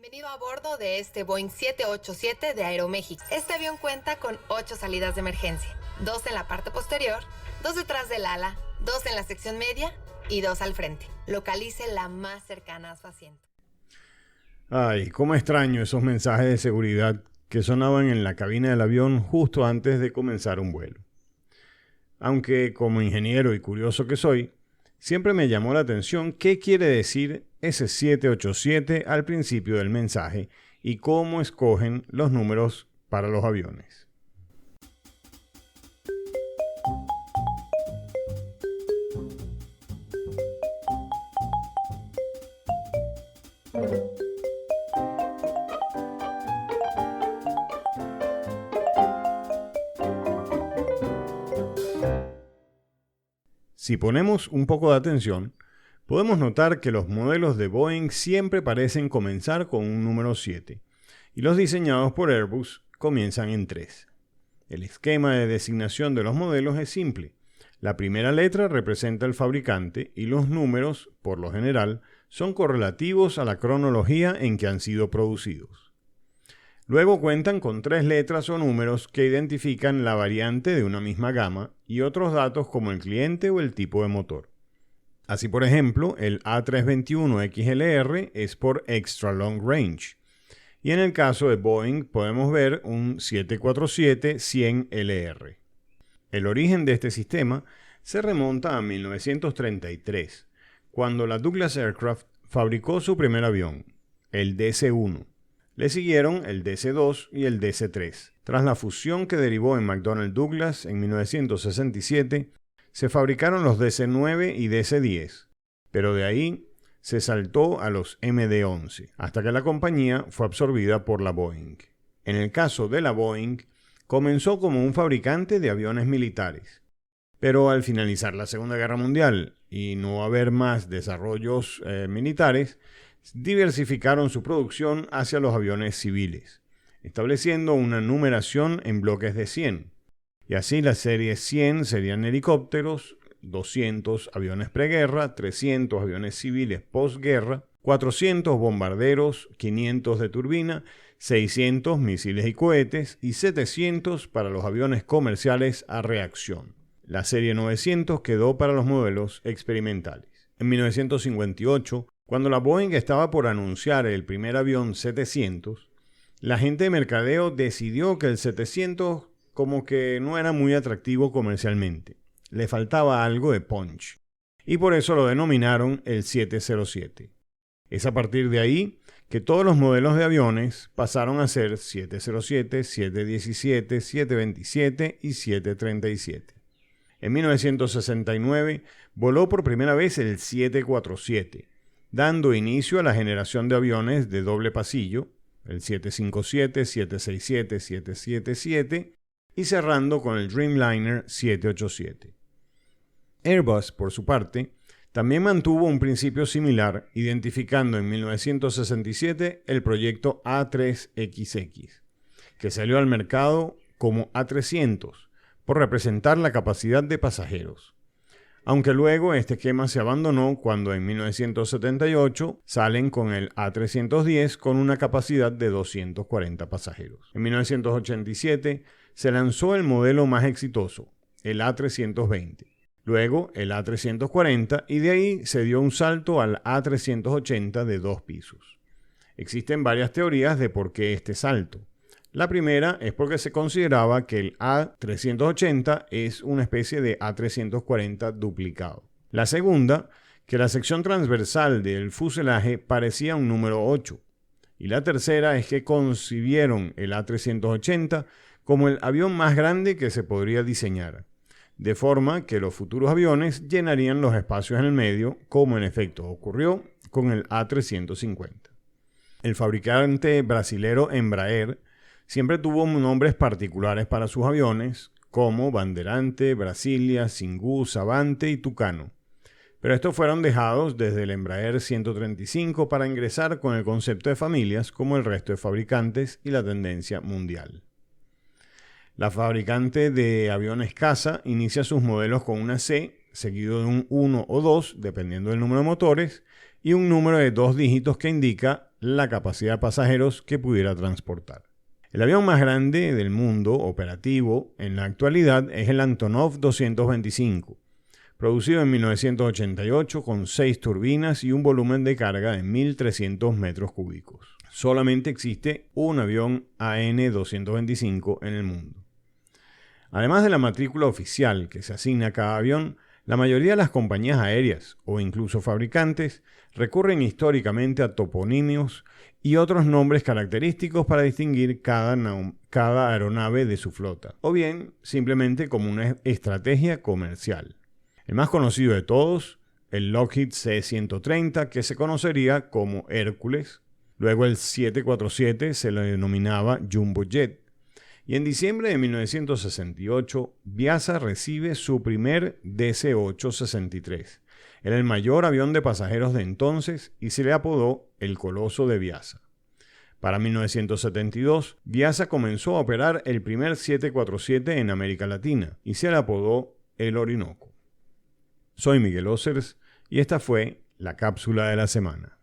Bienvenido a bordo de este Boeing 787 de Aeroméxico. Este avión cuenta con 8 salidas de emergencia, 2 en la parte posterior, 2 detrás del ala, 2 en la sección media y 2 al frente. Localice la más cercana a su asiento. Ay, cómo extraño esos mensajes de seguridad que sonaban en la cabina del avión justo antes de comenzar un vuelo. Aunque como ingeniero y curioso que soy, siempre me llamó la atención qué quiere decir ese 787 al principio del mensaje y cómo escogen los números para los aviones. Si ponemos un poco de atención, podemos notar que los modelos de Boeing siempre parecen comenzar con un número 7, y los diseñados por Airbus comienzan en 3. El esquema de designación de los modelos es simple. La primera letra representa el fabricante y los números, por lo general, son correlativos a la cronología en que han sido producidos. Luego cuentan con 3 letras o números que identifican la variante de una misma gama y otros datos como el cliente o el tipo de motor. Así, por ejemplo, el A321XLR es por Extra Long Range. Y en el caso de Boeing podemos ver un 747-100LR. El origen de este sistema se remonta a 1933, cuando la Douglas Aircraft fabricó su primer avión, el DC-1. Le siguieron el DC-2 y el DC-3. Tras la fusión que derivó en McDonnell Douglas en 1967, se fabricaron los DC-9 y DC-10, pero de ahí se saltó a los MD-11, hasta que la compañía fue absorbida por la Boeing. En el caso de la Boeing, comenzó como un fabricante de aviones militares, pero al finalizar la Segunda Guerra Mundial y no haber más desarrollos militares, diversificaron su producción hacia los aviones civiles, estableciendo una numeración en bloques de 100. Y así las series 100 serían helicópteros, 200 aviones preguerra, 300 aviones civiles posguerra, 400 bombarderos, 500 de turbina, 600 misiles y cohetes y 700 para los aviones comerciales a reacción. La serie 900 quedó para los modelos experimentales. En 1958, cuando la Boeing estaba por anunciar el primer avión 700, la gente de mercadeo decidió que el 700 como que no era muy atractivo comercialmente. Le faltaba algo de punch. Y por eso lo denominaron el 707. Es a partir de ahí que todos los modelos de aviones pasaron a ser 707, 717, 727 y 737. En 1969 voló por primera vez el 747, dando inicio a la generación de aviones de doble pasillo, el 757, 767, 777, y cerrando con el Dreamliner 787. Airbus, por su parte, también mantuvo un principio similar, identificando en 1967 el proyecto A3XX, que salió al mercado como A300, por representar la capacidad de pasajeros. Aunque luego este esquema se abandonó cuando en 1978 salen con el A310 con una capacidad de 240 pasajeros. En 1987 se lanzó el modelo más exitoso, el A320. Luego el A340 y de ahí se dio un salto al A380 de 2 pisos. Existen varias teorías de por qué este salto. La primera es porque se consideraba que el A380 es una especie de A340 duplicado. La segunda, que la sección transversal del fuselaje parecía un número 8. Y la tercera es que concibieron el A380 como el avión más grande que se podría diseñar, de forma que los futuros aviones llenarían los espacios en el medio, como en efecto ocurrió con el A350. El fabricante brasilero Embraer siempre tuvo nombres particulares para sus aviones, como Bandeirante, Brasilia, Xingu, Savante y Tucano. Pero estos fueron dejados desde el Embraer 135 para ingresar con el concepto de familias como el resto de fabricantes y la tendencia mundial. La fabricante de aviones caza inicia sus modelos con una C, seguido de un 1 o 2, dependiendo del número de motores, y un número de 2 dígitos que indica la capacidad de pasajeros que pudiera transportar. El avión más grande del mundo operativo en la actualidad es el Antonov 225, producido en 1988 con 6 turbinas y un volumen de carga de 1.300 metros cúbicos. Solamente existe un avión AN-225 en el mundo. Además de la matrícula oficial que se asigna a cada avión, la mayoría de las compañías aéreas o incluso fabricantes recurren históricamente a toponimios y otros nombres característicos para distinguir cada aeronave de su flota, o bien simplemente como una estrategia comercial. El más conocido de todos, el Lockheed C-130, que se conocería como Hércules. Luego el 747 se lo denominaba Jumbo Jet. Y en diciembre de 1968, Viasa recibe su primer DC-8-63. Era el mayor avión de pasajeros de entonces y se le apodó el Coloso de Viasa. Para 1972, Viasa comenzó a operar el primer 747 en América Latina y se le apodó el Orinoco. Soy Miguel Ossers y esta fue la cápsula de la semana.